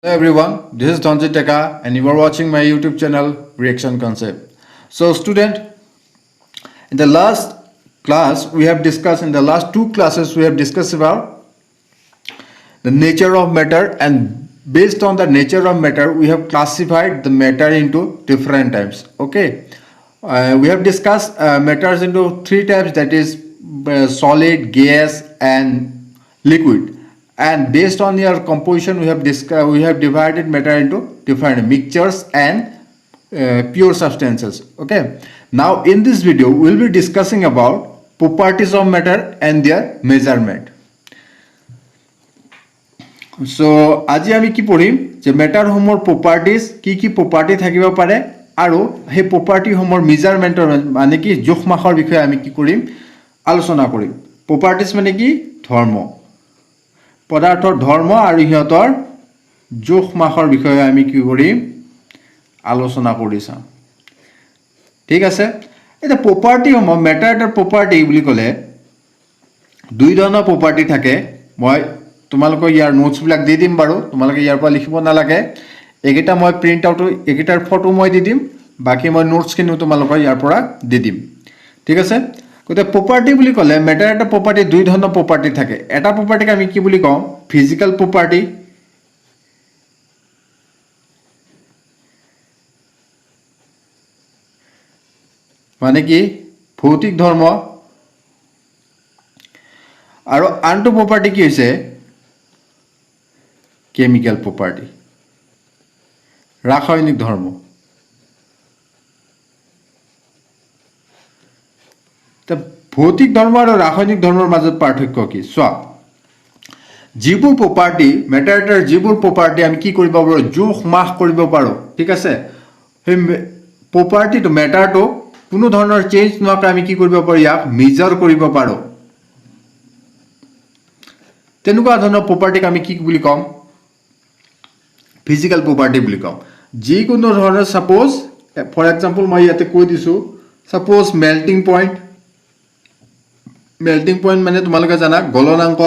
Hello everyone, this is Dhanjit Teka and you are watching my YouTube channel Reaction Concept. So student, in the last class we have discussed, in the last two classes we have discussed about the nature of matter, and based on the nature of matter we have classified the matter into different types. Okay, we have discussed matters into three types, that is solid, gas and liquid. And based on your composition we have divided matter into different mixtures and pure substances. Okay, now in this video we will be discussing about properties of matter and their measurement. So আজি আমি কি পঢ়িম যে matter সমূহৰ properties কি property থাকিব পাৰে আৰু সেই প্ৰপাৰ্টি সমূহৰ মেজাৰমেন্টৰ মানে কি জোখ মাখৰ বিষয়ে আমি কি কৰিম আলোচনা কৰিম। প্ৰপাৰ্টিজ মানে কি ধৰ্ম, পদাৰ্থৰ ধৰ্ম আৰু ইহঁতৰ জোখ মাখৰ বিষয়ে আমি কি কৰিম আলোচনা কৰি চাম। ঠিক আছে, এটা প্ৰপাৰ্টি সমূহ মেটাৰ এটাৰ প্ৰপাৰ্টি বুলি ক'লে দুই ধৰণৰ প্ৰপাৰ্টি থাকে। মই তোমালোকক ইয়াৰ নোটছ বিলাক দি দিম বাৰু, তোমালোকে ইয়াৰ পৰা লিখিব নালাগে। এইকেইটা মই প্ৰিণ্ট আউট, এইকেইটাৰ ফটো মই দি দিম, বাকি মই নোটছখিনিও তোমালোকৰ ইয়াৰ পৰা দি দিম। ঠিক আছে, গতিকে প্ৰপাৰ্টি বুলি ক'লে মেটাৰ এটা প্ৰপাৰ্টি দুই ধৰণৰ প্ৰপাৰ্টি থাকে। এটা প্ৰপাৰ্টিক আমি কি বুলি কওঁ ফিজিকেল প্ৰপাৰ্টি, মানে কি ভৌতিক ধৰ্ম, আৰু আনটো প্ৰপাৰ্টি কি হৈছে কেমিকেল প্ৰপাৰ্টি, ৰাসায়নিক ধৰ্ম। ভৌতিক ধৰ্ম আৰু ৰাসায়নিক ধৰ্মৰ মাজত পাৰ্থক্য কি চোৱা। যিবোৰ প্ৰপাৰ্টি মেটাৰ এটাৰ যিবোৰ প্ৰপাৰ্টি আমি কি কৰিব পাৰোঁ জোখ মাখ কৰিব পাৰোঁ। ঠিক আছে, সেই প্ৰপাৰ্টিটো মেটাৰটো কোনো ধৰণৰ চেঞ্জ নোহোৱাকৈ আমি কি কৰিব পাৰোঁ ইয়াক মেজাৰ কৰিব পাৰোঁ। তেনেকুৱা ধৰণৰ প্ৰপাৰ্টিক আমি কি বুলি ক'ম ফিজিকেল প্ৰপাৰ্টি বুলি ক'ম। যিকোনো ধৰণৰ সাপোজ ফৰ এক্সাম্পল মই ইয়াতে কৈ দিছোঁ, suppose melting point. Melting point মানে তোমালোকে জানা গলনাংক,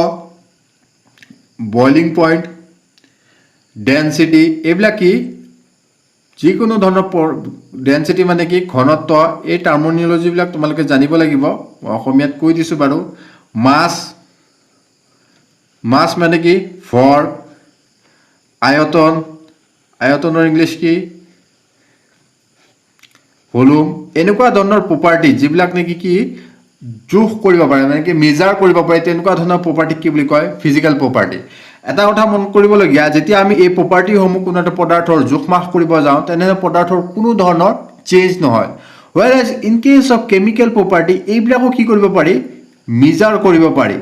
বইলিং পইণ্ট, ডেনচিটি, এইবিলাক কি যিকোনো ধৰণৰ ডেনচিটি মানে কি ঘনত্ব, এই টাৰ্মিনলজিবিলাক তোমালোকে জানিব লাগিব। অসমীয়াত কৈ দিছোঁ বাৰু। মাছ, মাছ মানে কি ভৰ, আয়তন, আয়তনৰ ইংলিছ কি ভলিউম। এনেকুৱা ধৰণৰ প্ৰপাৰ্টি যিবিলাক নেকি কি জোখ কৰিব পাৰে মানে কি মেজাৰ কৰিব পাৰে, তেনেকুৱা ধৰণৰ প্ৰপাৰ্টিক কি বুলি কয় ফিজিকেল প্ৰপাৰ্টি। এটা কথা মন কৰিবলগীয়া, যেতিয়া আমি এই প্ৰপাৰ্টিসমূহ কোনো এটা পদাৰ্থৰ জোখ মাখ কৰিব যাওঁ তেনেহ'লে পদাৰ্থৰ কোনো ধৰণৰ চেঞ্জ নহয়। Whereas in case of chemical property এইবিলাকো কি কৰিব পাৰি মেজাৰ কৰিব পাৰি।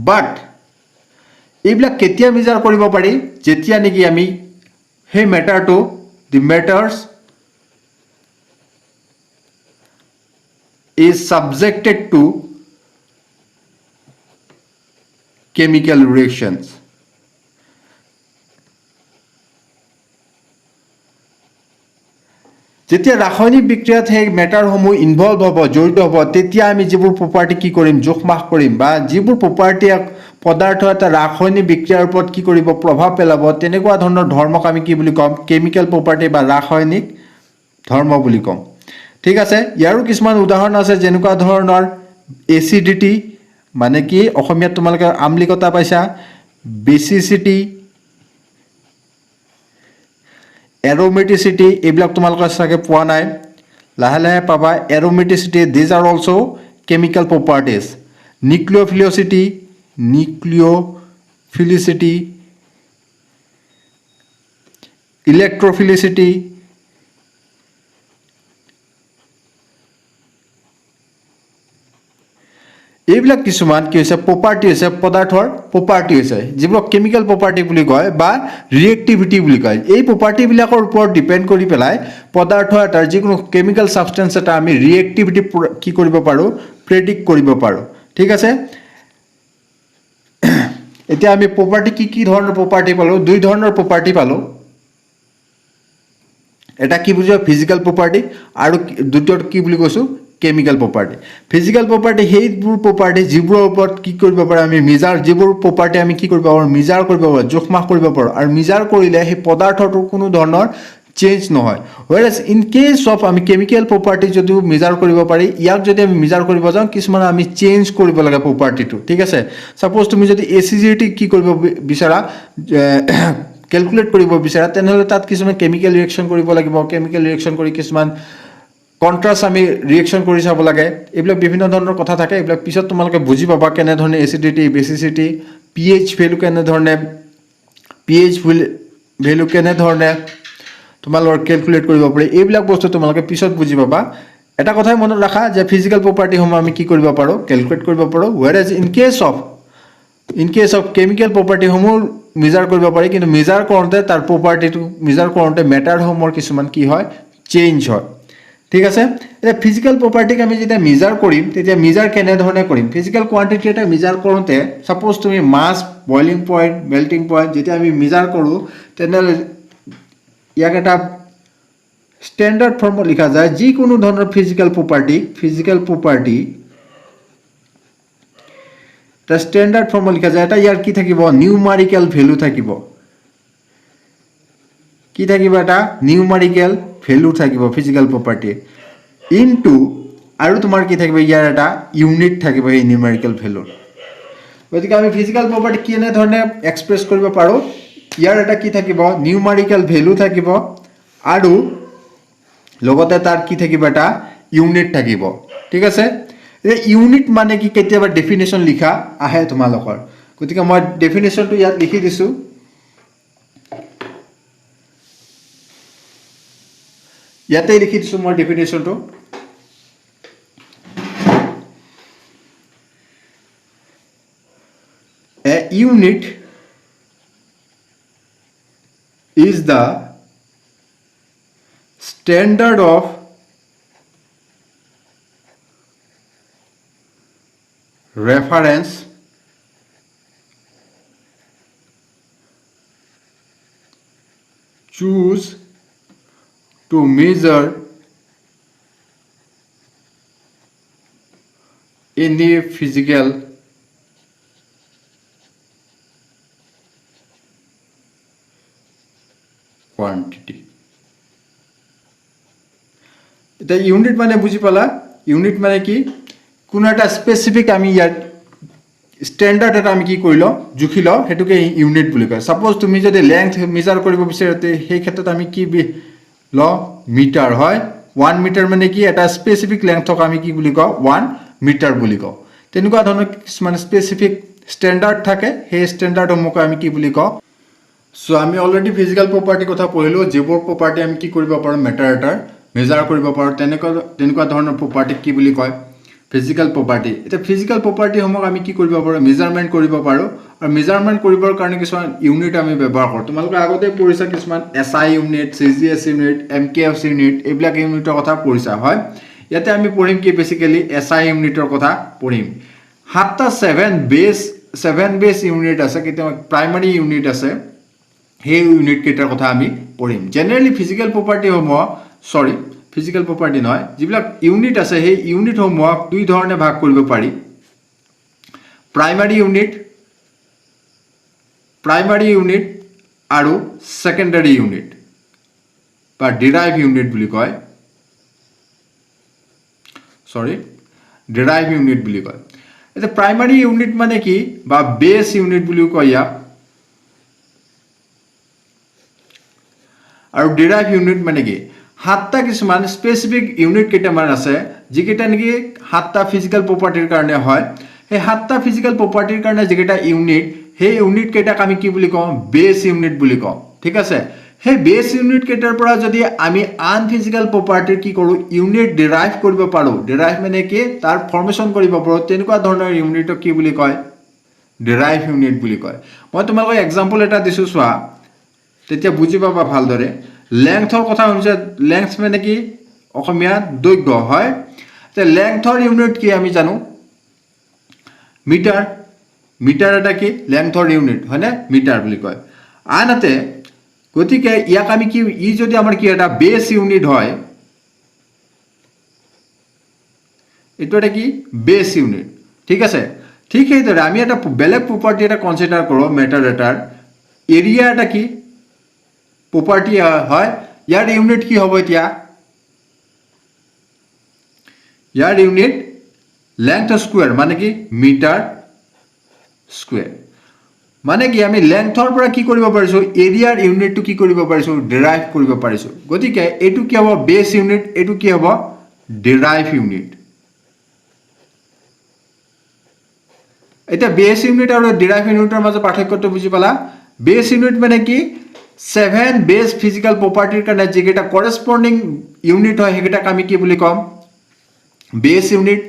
বাট এইবিলাক কেতিয়া মেজাৰ কৰিব পাৰি যেতিয়া নেকি আমি সেই মেটাৰটো দি matters is subjected to chemical reactions. যেতিয়া ৰাসায়নিক বিক্ৰিয়াত সেই মেটাৰসমূহ ইনভলভ হ'ব, জড়িত হ'ব, তেতিয়া আমি যিবোৰ প্ৰপাৰ্টি কি কৰিম জোখ মাখ কৰিম, বা যিবোৰ প্ৰপাৰ্টি পদাৰ্থ এটা ৰাসায়নিক বিক্ৰিয়াৰ ওপৰত কি কৰিব প্ৰভাৱ পেলাব, তেনেকুৱা ধৰণৰ ধৰ্মক আমি কি বুলি ক'ম কেমিকেল প্ৰপাৰ্টি বা ৰাসায়নিক ধৰ্ম বুলি ক'ম। ঠিক আছে, ইয়াৰো কিছুমান উদাহৰণ আছে, যেনেকুৱা ধৰণৰ এচিডিটি মানে কি অসমীয়াত তোমালোকে আমলিকতা পাইছা, বেচিচিটি, এৰোমেটিচিটি, এইবিলাক তোমালোকে চাগে পোৱা নাই, লাহে লাহে পাবা। Aromaticity these are also' chemical properties. Nucleophilicity, nucleophilicity, electrophilicity, এইবিলাক কিছুমান কি হৈছে প্ৰপাৰ্টি হৈছে পদাৰ্থৰ প্ৰপাৰ্টি হৈছে, যিবোৰক কেমিকেল প্ৰপাৰ্টি বুলি কয় বা ৰিয়েক্টিভিটি বুলি কয়। এই প্ৰপাৰ্টিবিলাকৰ ওপৰত ডিপেণ্ড কৰি পেলাই পদাৰ্থ এটাৰ যিকোনো কেমিকেল ছাবষ্টেঞ্চ এটা আমি ৰিয়েক্টিভিটি কি কৰিব পাৰোঁ প্ৰেডিক্ট কৰিব পাৰোঁ। ঠিক আছে, এতিয়া আমি প্ৰপাৰ্টি কি ধৰণৰ প্ৰপাৰ্টি পালোঁ, দুই ধৰণৰ প্ৰপাৰ্টি পালোঁ। এটা কি বুজিব ফিজিকেল প্ৰপাৰ্টি আৰু দ্বিতীয়টো কি বুলি কৈছোঁ কেমিকেল প্ৰপাৰ্টি ফিজিকেল প্ৰপাৰ্টি সেইবোৰ প্ৰপাৰ্টি যিবোৰৰ ওপৰত কি কৰিব পাৰে আমি মেজাৰ যিবোৰ প্ৰপাৰ্টি আমি কি কৰিব পাৰোঁ মেজাৰ কৰিব পাৰোঁ জোখমাখ কৰিব পাৰোঁ আৰু মেজাৰ কৰিলে সেই পদাৰ্থটোৰ কোনো ধৰণৰ চেঞ্জ নহয় whereas in case of আমি কেমিকেল প্ৰপাৰ্টি যদিও মেজাৰ কৰিব পাৰি ইয়াক যদি আমি মেজাৰ কৰিব যাওঁ কিছুমান আমি চেঞ্জ কৰিব লাগে প্ৰপাৰ্টিটো ঠিক আছে সাপোজ তুমি যদি এচিডিটি কি কৰিব বিচাৰা ক্যালকুলেট কৰিব বিচাৰা তেনেহলে তাত কিছুমান কেমিকেল ৰিঅ্যাকশন কৰিব লাগিব কেমিকেল ৰিঅ্যাকশন কৰি কিছুমান কন্ট্ৰাষ্ট আমি ৰিঅ্যাকশন কৰি চাব লাগে এইবিলাক বিভিন্ন ধৰণৰ কথা থাকে এইবিলাক পিছত তোমালোকে বুজি পাবা কেনে ধৰণে এচিডিটি বেসিসিটি pH ভ্যালু কেনে ধৰণে pH ভ্যালু কেনে ধৰণে তোমালোকৰ ক্যালকুলেট কৰিব পাৰি এইবিলাক বস্তু তোমালোকে পিছত বুজি পাবা এটা কথাই মনত ৰাখা যে ফিজিক্যাল প্ৰপাৰ্টি সমূহ আমি কি কৰিব পাৰো ক্যালকুলেট কৰিব পাৰো whereas in case of chemical property সমূহ মেজাৰ কৰিব পাৰি কিন্তু মেজাৰ কৰোঁতে তাৰ প্ৰপাৰ্টিটো মেজাৰ কৰোঁতে মেটাৰ সমূহৰ কিছুমান কি হয় চেঞ্জ হয় ঠিক আছে এটা ফিজিক্যাল প্ৰপাৰ্টিক আমি যেতিয়া মেজাৰ কৰিম তেতিয়া মেজাৰ কেনে ধৰণে কৰিম ফিজিক্যাল কোৱান্টিটি এটা মেজাৰ কৰোঁতে সাপোজ তুমি মাছ বয়লিং পইণ্ট মেল্টিং পইণ্ট যেতিয়া আমি মেজাৰ কৰো তেনেহলে ইয়াক এটা স্ট্যান্ডাৰ্ড ফৰ্মত লিখা যায় যিকোনো ধৰণৰ ফিজিক্যাল প্ৰপাৰ্টি তা স্ট্যান্ডাৰ্ড ফৰ্মত লিখা যায় এটা ইয়াৰ কি থাকিব নিউমাৰিক্যাল ভ্যালু থাকিব কি থাকিব এটা নিউমাৰিক্যাল ভ্যালু থাকিব ফিজিক্যাল প্ৰপাৰ্টি ইনটু আৰু তোমাৰ কি থাকিব ইয়াৰ এটা ইউনিট থাকিব এই নিউমাৰিক্যাল ভ্যালু গতিকে আমি ফিজিক্যাল প্ৰপাৰ্টি কেনে ধৰণে এক্সপ্ৰেছ কৰিব পাৰো ইয়াৰ এটা কি থাকিব নিউমাৰিক্যাল ভ্যালু থাকিব আৰু লগতে তাৰ কি থাকিব এটা ইউনিট থাকিব ঠিক আছে এই ইউনিট মানে কি কেতিয়াবা ডেফিনেশন লিখা আহে তোমালোকৰ গতিকে মই ডেফিনেশনটো ইয়াত লিখি দিছো ইয়াতে লিখি দিছো মই ডেফিনেশনটো a unit is the standard of reference choose to measure any physical quantity এটা ইউনিট মানে বুজি পালা ইউনিট মানে কি কোন এটা স্পেসিফিক আমি ইয়াত স্ট্যান্ডার্ড এটা আমি কি কৰিলো জুখিলো হেতুকে ইউনিট বুলি কয় সাপোজ তুমি যদি লেংথ মেজাৰ কৰিব বিচাৰতে সেই ক্ষেত্ৰত আমি কি ল মিটাৰ হয় 1 মিটাৰ মানে কি এটা স্পেসিফিক লেংথক আমি কি বুলি কওঁ 1 মিটাৰ বুলি কওঁ তেনেকুৱা ধৰণৰ কিছুমান স্পেসিফিক স্ট্যান্ডাৰ্ড থাকে সেই স্ট্যান্ডাৰ্ডসমূহক আমি কি বুলি কওঁ সো আমি অলৰেডি ফিজিক্যাল প্ৰপাৰ্টি কথা পঢ়িলো যিবোৰ প্ৰপাৰ্টি আমি কি কৰিব পাৰো মেটাৰ এটাৰ মেজাৰ কৰিব পাৰো তেনেকুৱা ধৰণৰ প্ৰপাৰ্টি কি বুলি কয় ফিজিক্যাল প্ৰপাৰ্টি এটা ফিজিক্যাল প্ৰপাৰ্টি সমূহ আমি কি কৰিব পাৰো মেজাৰমেন্ট কৰিব পাৰো আৰু মেজাৰমেন্ট কৰিবৰ কাৰণে কিছুমান ইউনিট আমি ব্যৱহাৰ কৰো তোমালোকে আগতে পঢ়িছা কিছুমান SI unit CGS unit MKS unit এইবিলাক ইউনিটৰ কথা পঢ়িছা হয় ইয়াতে আমি পঢ়িম কি বেসিক্যালি এসআই ইউনিটৰ কথা পঢ়িম হাতটা 7 বেস ইউনিট আছে কেতিয়া প্ৰাইমাৰী ইউনিট আছে সেই ইউনিট কেইটাৰ কথা আমি পঢ়িম জেনাৰেলি ফিজিক্যাল প্ৰপাৰ্টি সমূহ ফিজিক্যাল প্ৰপাৰ্টি নহয় যিবিলাক ইউনিট আছে সেই ইউনিট সমূহক দুই ধৰণে ভাগ কৰিব পাৰি প্ৰাইমাৰী ইউনিট আৰু সেকেন্ডাৰী ইউনিট বা ডিৰাইভ ইউনিট বুলি কয় ডিৰাইভ ইউনিট বুলি কয় এটা প্ৰাইমাৰী ইউনিট মানে কি বা বেস ইউনিট বুলি কয় ইয়াক আৰু ডিৰাইভ ইউনিট মানে কি হাতটা কিছুমান স্পেসিফিক ইউনিট কেইটামান আছে যিকেইটা নেকি হাতটা ফিজিক্যাল প্ৰপাৰ্টিৰ কাৰণে হয় সেই হাতটা ফিজিক্যাল প্ৰপাৰ্টিৰ কাৰণে যিকেইটা ইউনিট সেই ইউনিট কেইটাক আমি কি বুলি কওঁ বেস ইউনিট বুলি কওঁ ঠিক আছে সেই বেস ইউনিট কেইটাৰ পৰা যদি আমি আন ফিজিক্যাল প্ৰপাৰ্টিৰ কি কৰো ইউনিট ডিৰাইভ কৰিব পাৰো ডিৰাইভ মানে কি তাৰ ফৰ্মেশন কৰিব পাৰো তেনেকুৱা ধৰণৰ ইউনিটক কি বুলি কয় ডিৰাইভ ইউনিট বুলি কয় মই তোমালোকক এক্সাম্পল এটা দিছো চোৱা তেতিয়া বুজি পাবা ভালদৰে লেংথৰ কথা হৈছে লেংথ মানে কি অসমীয়া দৈৰ্ঘ্য হয় তে লেংথৰ ইউনিট কি আমি জানো মিটাৰ এটা কি লেংথৰ ইউনিট হয়নে মিটাৰ বুলি কয় আনহাতে গতিকে ইয়াক আমি কি ই যদি আমাৰ কি এটা বেস ইউনিট হয় এইটো এটা কি বেস ইউনিট ঠিক আছে ঠিক সেইদৰে আমি এটা বেলেগ প্ৰপাৰ্টি এটা কনসিডাৰ কৰো মেটাৰ এটাৰ এৰিয়া এটা কি প্ৰপাৰ্টি হয় ইয়াৰ ইউনিট কি হ'ব এতিয়া ইয়াৰ ইউনিট লেংথ স্কয়াৰ মানে কি মিটাৰ স্কয়াৰ মানে কি আমি লেংথৰ পৰা কি কৰিব পাৰিছো এৰিয়াৰ ইউনিটটো কি কৰিব পাৰিছো ডিৰাইভ কৰিব পাৰিছো গতিকে এটো কি হ'ব বেস ইউনিট এটো কি হ'ব ডিৰাইভ ইউনিট এটা বেস ইউনিট আৰু ডিৰাইভ ইউনিটৰ মাজত পাৰ্থক্যটো বুজি পালা বেস ইউনিট মানে কি 7 বেস ফিজিক্যাল প্ৰপাৰ্টিৰ কাৰণে যেটা কৰেসপন্ডিং ইউনিট হয় হেগেটাক আমি কি বুলি কম বেস ইউনিট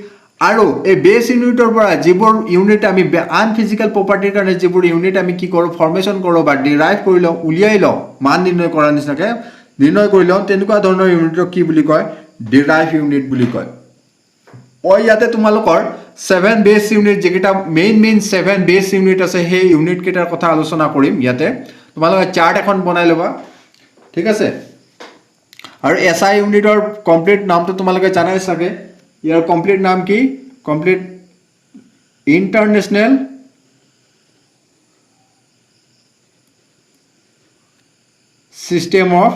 আৰু এই বেস ইউনিটৰ পৰা যিবোৰ ইউনিট আমি আন ফিজিক্যাল প্ৰপাৰ্টিৰ কাৰণে যিবোৰ ইউনিট আমি কি কৰো ফৰ্মেশন কৰো বা ডিৰাইভ কৰি লও উলিয়াই লও মান নিৰ্ণয় কৰাৰ নিচিনাকে নিৰ্ণয় কৰি লও তেনেকুৱা ধৰণৰ ইউনিটক কি বুলি কয় ডিৰাইভ ইউনিট বুলি কয় ওই ইয়াতে তোমালোকৰ 7 বেস ইউনিট যেটা মেইন 7 বেস ইউনিট আছে সেই ইউনিট কেটাৰ কথা আলোচনা কৰিম ইয়াতে তোমালোকে চাৰ্ট এখন বনাই লবা ঠিক আছে আৰু এসআই ইউনিটৰ কমপ্লিট নামটো তোমালোকে জানাই চাগে ইয়াৰ কমপ্লিট নাম কি complete international system of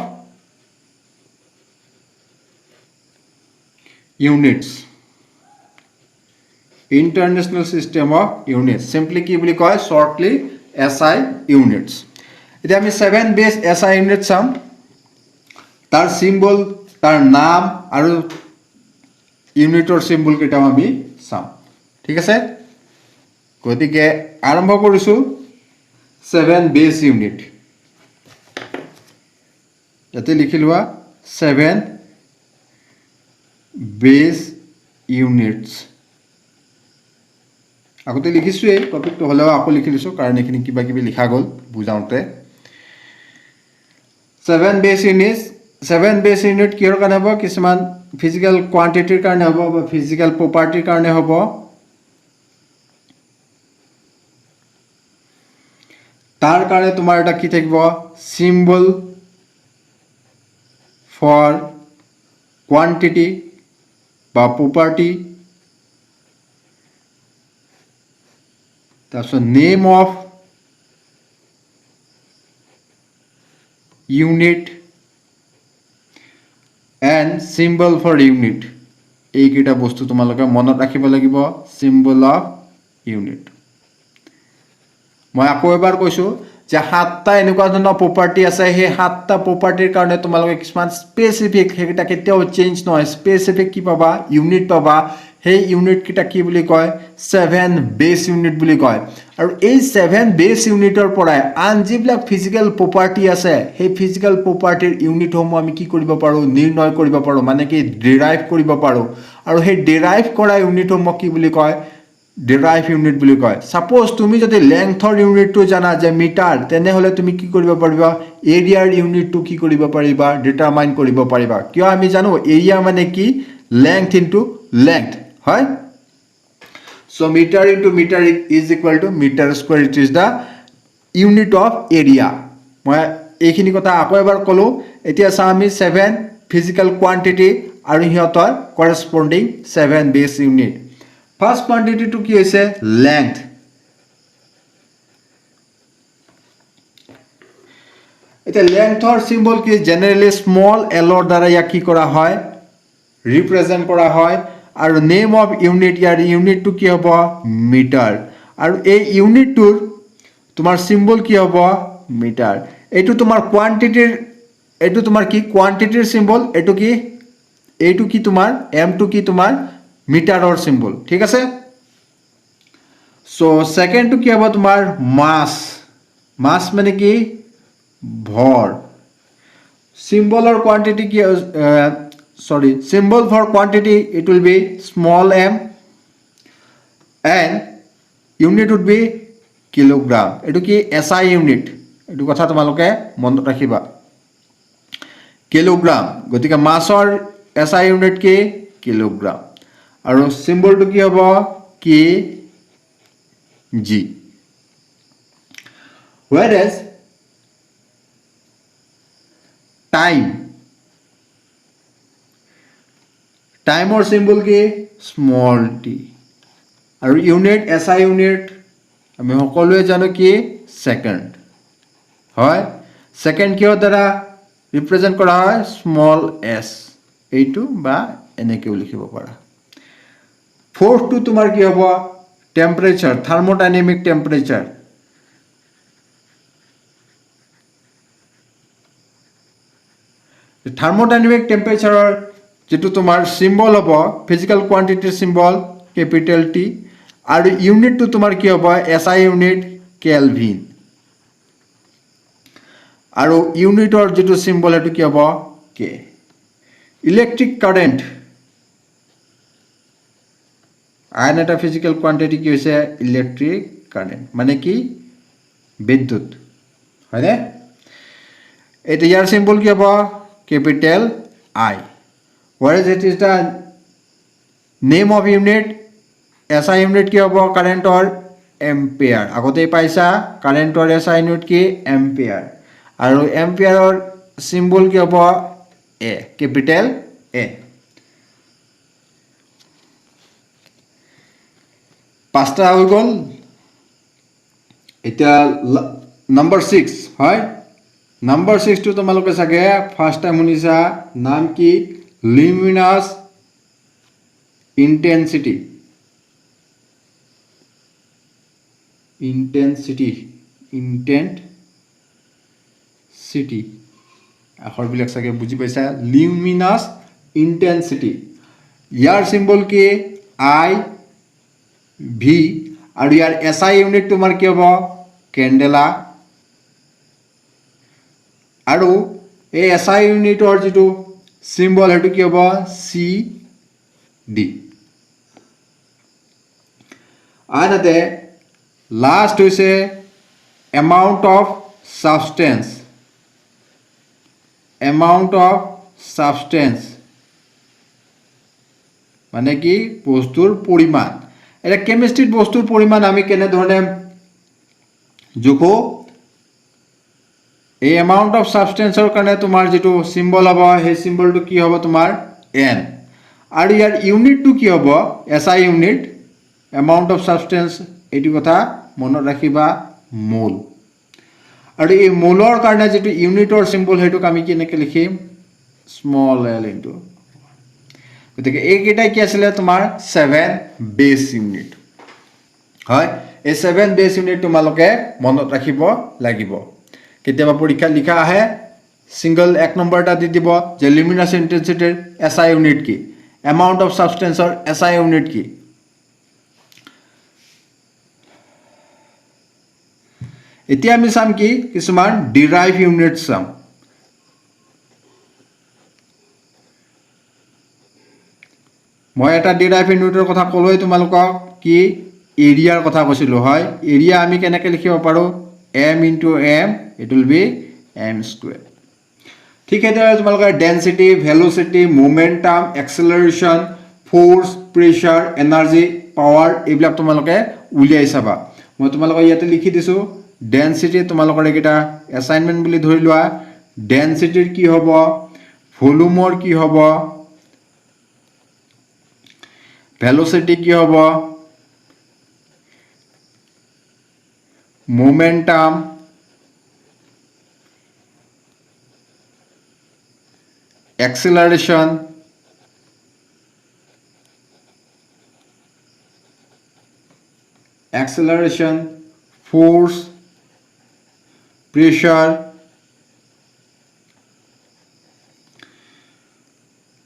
units International System of Units simply কি বুলি কয় shortly SI units এতিয়া আমি 7 বেস SI units চাম তাৰ সিম্বল তাৰ নাম আৰু ইউনিটৰ সিম্বল কেটাও আমি চাম ঠিক আছে গতিকে আৰম্ভ কৰিছো 7 বেস ইউনিট ইয়াতে লিখি লোৱা 7 বেস ইউনিটস আগতে লিখিছো এই টপিকটো হলেও আকৌ লিখি দিছো কাৰণ এখিনি কিবা কিবি লিখা গল বুজাওতে 7 বেস ইউনিট কিহৰ কাৰণে হ'ব কিছুমান ফিজিক্যাল কোয়ান্টিটিৰ কাৰণে হ'ব বা ফিজিক্যাল প্ৰপাৰ্টিৰ কাৰণে হ'ব তাৰ কাৰণে তোমাৰ এটা কি থাকিব সিম্বল ফৰ কোয়ান্টিটি বা property that's the name of unit and symbol for unit এই কিটা বস্তু তোমালোকে মনত ৰাখিব লাগিব symbol of unit মই আকৌ এবাৰ কৈছো যে সাতটা এনেকুৱা ধৰণৰ প্ৰপাৰ্টি আছে সেই সাতটা প্ৰপাৰ্টিৰ কাৰণে তোমালোকে কিছুমান স্পেসিফিক হেটা কেতিয়াও চেঞ্জ নহয় স্পেসিফিক কি পাবা ইউনিট পাবা সেই ইউনিট কিটা কি বুলি কয় 7 বেস ইউনিট বুলি কয় আৰু এই 7 বেস ইউনিটৰ পৰা আন যিবিলাক ফিজিক্যাল প্ৰপাৰ্টি আছে সেই ফিজিক্যাল প্ৰপাৰ্টিৰ ইউনিট সমূহ আমি কি কৰিব পাৰো নিৰ্ণয় কৰিব পাৰো মানে কি ডিৰাইভ কৰিব পাৰো আৰু সেই ডিৰাইভ কৰা ইউনিট সমূহ কি বুলি কয় ডিৰাইভ ইউনিট বুলি কয় সাপোজ তুমি যদি লেংথৰ ইউনিটটো জানা যে মিটাৰ তেনে হলে তুমি কি কৰিব পাৰিবা এৰিয়াৰ ইউনিটটো কি কৰিব পাৰিবা ডিটাৰমাইন কৰিব পাৰিবা কিয় আমি জানো এৰিয়া মানে কি লেংথ ইনটু লেংথ হয় so meter into meter is equal to meter square it is the unit of area মই এইখিনি কথা আকৌ এবাৰ কলো এতিয়া চা আমি 7 physical quantity আৰু হিয়তৰ corresponding 7 base unit first quantity to কি হৈছে length এটা lengthৰ symbol কি generally small l ৰ দ্বাৰা ইয়া কি কৰা হয় represent কৰা হয় আৰু name of unit year unit to কি হ'ব মিটাৰ আৰু এই ইউনিটটোৰ তোমাৰ সিম্বল কি হ'ব মিটাৰ এটো তোমাৰ কোয়ান্টিটিৰ এটো তোমাৰ কি কোয়ান্টিটিৰ সিম্বল এটো কি তোমাৰ m to কি তোমাৰ মিটাৰৰ সিম্বল ঠিক আছে সো সেকেন্ড to কি হ'ব তোমাৰ মাস মানে কি ভৰ সিম্বলৰ কোয়ান্টিটি কি symbol for quantity it will be small m and unit would be kilogram etu ki SI unit etu kotha tomaloke monot rakhiba kilogram gotike masor SI unit ki kilogram aru symbol to ki hobo kg whereas টাইমৰ symbol কি small tea আৰু unit SI unit আমি সকলোৱে জানো কি second হয় second কিহৰ দ্বাৰা ৰিপ্ৰেজেন্ট কৰা হয় স্মল এস এইটো বা এনেকেও লিখিব পাৰা फोर्थ टू तुम्हार की हम टेम्परेचर थार्मोडायनेमिक टेम्परेचर थार्मोडायनेमिक टेम्परेचर जी तुम्हार सिम्बल हम physical quantity symbol capital T और यूनिट तो तुम्हार की हम एसआई यूनिट केल्विन और यूनिटर जी सिम्बल है कि हम के इलेक्ट्रिक कारेन्ट आयन एटा फिजिकल क्वांटिटी की होइसे इलेक्ट्रिक कारेन्ट माने कि विद्युत है एटा यार सिम्बल की हबो capital I where it is the name of unit SI unit की हबो कारेन्ट और एम्पियर आगते पाइसा कारेन्ट और एसआई यूनिट की एम्पियर और एम्पियर और सिम्बल की हबो ए कैपिटल ए पाँचटा हो गल इतना नंबर 6 है नंबर 6 तो तुम्हारे चागे फार्स्ट टाइम शुनिसा नाम की लुमिनस इंटेंसिटी आखरबिलक चागे बुझी पाइसा लुमिनस इंटेंसिटी यार सिम्बल की आई भि और यार एसआई यूनिट तुम्हार कि हम कैंडेला और एसआई यूनिटर जी सिम्बल है कि हम सी डी आनते लास्ट हुई एमाउंट ऑफ सबस्टेंस माने कि बस्तुर परिमाण এটা কেমিস্ট্রিত বস্তুৰ পৰিমাণ আমি কেনে ধৰণে জোখো এই এমাউন্ট অফ সাবস্টেন্সৰ কাৰণে তোমাৰ যেটো সিম্বল হ'ব সেই সিম্বলটো কি হ'ব তোমাৰ n আৰু ইয়াৰ ইউনিটটো কি হ'ব SI unit amount of substance এইটো কথা মনত ৰাখিবা মোল আৰু এই মোলৰ কাৰণে যেটো ইউনিটৰ সিম্বল হেতুক আমি কেনেকৈ লিখিম স্মল l ইনটু গতিকে এইকেইটা কি আছিল তোমাৰ 7 বেস ইউনিট হয় এই 7 বেস ইউনিট তোমালোকে মনত ৰাখিব লাগিব কেতিয়াবা পৰীক্ষা লিখা আহে সিঙ্গল এক নম্বৰটা দি দিব যে লুমিনাস ইন্টেন্সিটিৰ এসআই ইউনিট কি এমাউন্ট অফ সাবস্টেন্সৰ এসআই ইউনিট কি এতিয়া আমি চাম কি কিছুমান ডিৰাইভ ইউনিট চাম मैं এটা ডিৰাইভ ইউনিটৰ কথা কলৈ তোমালোকক কি এৰিয়াৰ কথা কৈছিলো হয় এৰিয়া আমি কেনেকৈ লিখিব পাৰো m * m it will be m square ঠিক আছে তোমালোকৰ density velocity momentum acceleration force pressure energy power এইবিলাক তোমালোকে উলিয়াই চাবা মই তোমালোকক ইয়াতে লিখি দিছো ডেন্সিটি তোমালোকৰ এটা অ্যাসাইনমেন্ট বুলি ধৰি লোৱা ডেন্সিটিৰ কি হ'ব ভলিউমৰ কি হ'ব velocity की होब momentum acceleration force pressure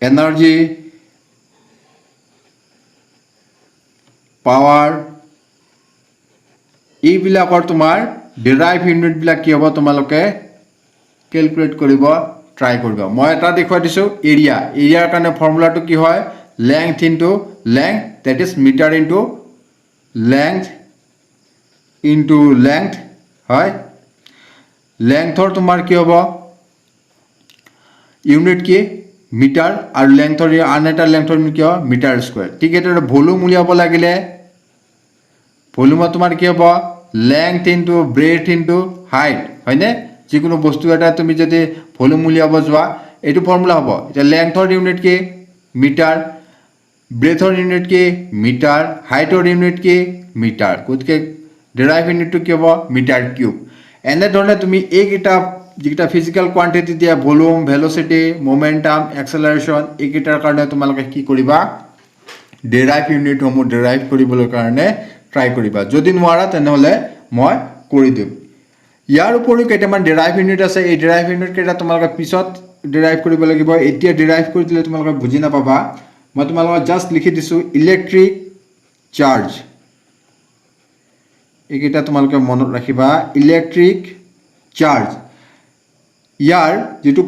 energy power এইবিলাকৰ তোমাৰ ডিৰাইভ ইউনিট বিলাক কি হ'ব তোমালোকে ক্যালকুলেট কৰিব ট্ৰাই কৰিব মই এটা দেখুৱাই দিছো এৰিয়াৰ কাৰণে ফৰ্মুলাটো কি হয় length into length that is metre into length হয় লেংথৰ তোমাৰ কি হ'ব ইউনিট কি মিটাৰ আৰু লেংথৰ আন এটা লেংথৰ কি হ'ব মিটাৰ স্কয়াৰ ঠিক এটা ভলিউম উলিয়াব লাগিলে ভলিউমত তোমাৰ কি হ'ব length into breath into height হয়নে যিকোনো বস্তু এটা তুমি যদি ভলিউম উলিয়াব যোৱা এটো ফৰ্মুলা হ'ব এটা লেংথৰ ইউনিট কি মিটাৰ ব্ৰেথৰ ইউনিট কি মিটাৰ হাইটৰ ইউনিট কি মিটাৰ গতিকে ডেৰাইভ ইউনিটটো কি হ'ব মিটাৰ কিউব এনেধৰণে তুমি এইকেইটা যিকেইটা ফিজিকেল কোৱান্টিটি দিয়া ভলিউম ভেলোচিটি মোমেন্টাম এক্সেলাৰেশ্যন এইকেইটাৰ কাৰণে তোমালোকে কি কৰিবা ডেৰাইভ ইউনিটসমূহ ডেৰাইভ কৰিবলৈ কাৰণে ট্ৰাই কৰিবা যদি নোৱাৰা তেনেহ'লে মই কৰি দিম ইয়াৰ উপৰিও কেইটামান ডেৰাইভ ইউনিট আছে এই ডেৰাইভ ইউনিট কেইটা তোমালোকে পিছত ডেৰাইভ কৰিব লাগিব এতিয়া ডেৰাইভ কৰি দিলে তোমালোকে বুজি নাপাবা মই তোমালোকক জাষ্ট লিখি দিছোঁ ইলেক্ট্ৰিক চাৰ্জ এইকেইটা তোমালোকে মনত ৰাখিবা ইলেক্ট্ৰিক চাৰ্জ ইয়াৰ যেটো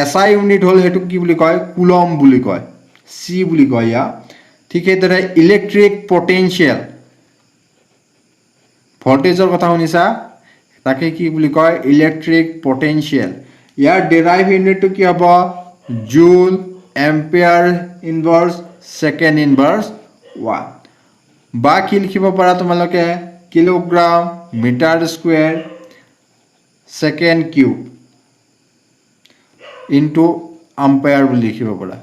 এসআই ইউনিট হল হেতু কি বুলি কয় কুলম বুলি কয় সি বুলি কয় ইয়া ঠিক এদৰে ইলেক্ট্ৰিক পটেনশিয়াল ভোল্টেজৰ কথা শুনিছা তাকে কি বুলি কয় ইলেক্ট্ৰিক পটেনশিয়াল ইয়াৰ ডেৰাইভ ইউনিটটো কি হ'ব জুল এম্পিয়াৰ ইনভাৰ্স সেকেন্ড ইনভাৰ্স 1 বা কি লিখিব পাৰা তোমালোকে kilogram metre square second cube into ampere বুলি লিখিব পাৰা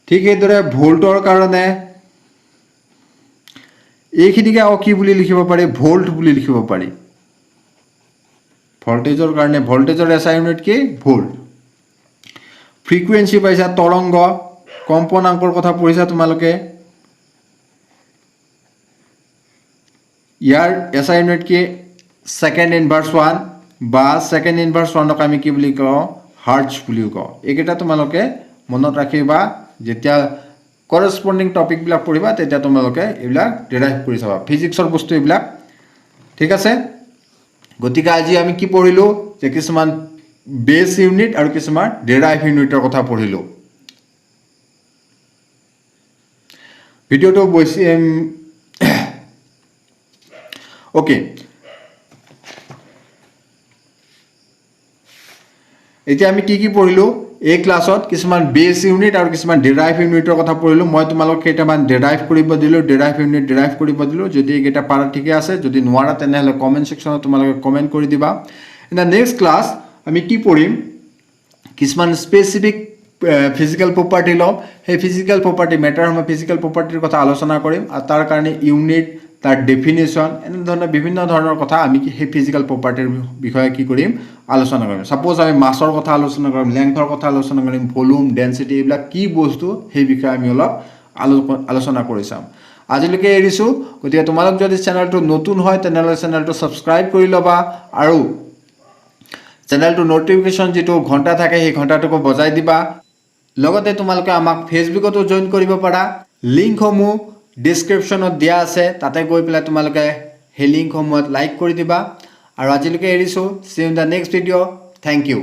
ঠিক এদৰে ভোল্টৰ কাৰণে এইখিনিকে আৰু কি বুলি লিখিব পাৰি ভোল্ট বুলি লিখিব পাৰি ভোল্টেজৰ কাৰণে ভোল্টেজৰ এসআই ইউনিট কি ভোল্ট ফ্ৰিকুৱেন্সি পাইছা তৰংগ কম্পনাঙ্কৰ কথা পঢ়িছা তোমালোকে ইয়াৰ এসআই ইউনিট কি সেকেন্ড ইনভাৰ্স 1 বা সেকেন্ড ইনভাৰ্স 1 ক আমি কি বুলি কওঁ হাৰ্টজ বুলি কওঁ এইকেইটা তোমালোকে মনত ৰাখিবা যেতিয়া কৰসপন্ডিং টপিক বিলাক পঢ়িবা তেতিয়া তোমালোকে এইবিলাক ডেৰাইভ কৰি চাবা ফিজিক্সৰ বস্তু এইবিলাক ঠিক আছে গতিকে আজি আমি কি পঢ়িলো যে কিছুমান বেস ইউনিট আৰু কিছুমান ডেৰাইভ ইউনিটৰ কথা পঢ়িলো ভিডিওটো বৈছি ওকে এতিয়া আমি কি পঢ়িলো এই ক্লাছত কিছুমান বেস ইউনিট আৰু কিছুমান ডেৰাইভ ইউনিটৰ কথা পঢ়িলো মই তোমালোক কেইটামান ডেৰাইভ কৰিব দিলো ডেৰাইভ ইউনিট ডেৰাইভ কৰিব দিলো যদি এইটা পাৰা ঠিকে আছে যদি নোৱাৰা তেনেহলে কমেন্ট সেকশনত তোমালোকে কমেন্ট কৰি দিবা ইন দা নেক্সট ক্লাস আমি কি পঢ়িম কিছুমান স্পেসিফিক ফিজিক্যাল প্ৰপাৰ্টি লম হে ফিজিক্যাল প্ৰপাৰ্টি মেটাৰ হম ফিজিক্যাল প্ৰপাৰ্টিৰ কথা আলোচনা কৰিম আৰু তাৰ কাৰণে ইউনিট তাৰ ডেফিনিশন এনে ধৰণৰ বিভিন্ন ধৰণৰ কথা আমি হে ফিজিক্যাল প্ৰপাৰ্টিৰ বিষয়ে কি কৰিম আলোচনা কৰিম সাপোজ আমি মাছৰ কথা আলোচনা কৰিম লেংথৰ কথা আলোচনা কৰিম ভলিউম ডেন্সিটি এইবিলাক কি বস্তু হে বিষয়ে আমি অলপ আলোচনা কৰি চাম আজিলৈকে এৰিছো গতিকে তোমালোক যদি চেনেলটো নতুন হয় তেনেহলে চেনেলটো সাবস্ক্ৰাইব কৰি লবা আৰু চেনেলটো নোটিফিকেশন যেটো ঘন্টা থাকে সেই ঘন্টাটোক বজাই দিবা লগতে তোমালোকে আমাক ফেসবুকতো জয়েন কৰিব পাৰা লিংকসমূহ ডেসক্ৰিপচনত দিয়া আছে তাতে গৈ পেলাই তোমালোকে হে লিংকসমূহত লাইক কৰি দিবা আৰু আজিলৈকে এৰিছো see in the next video thank U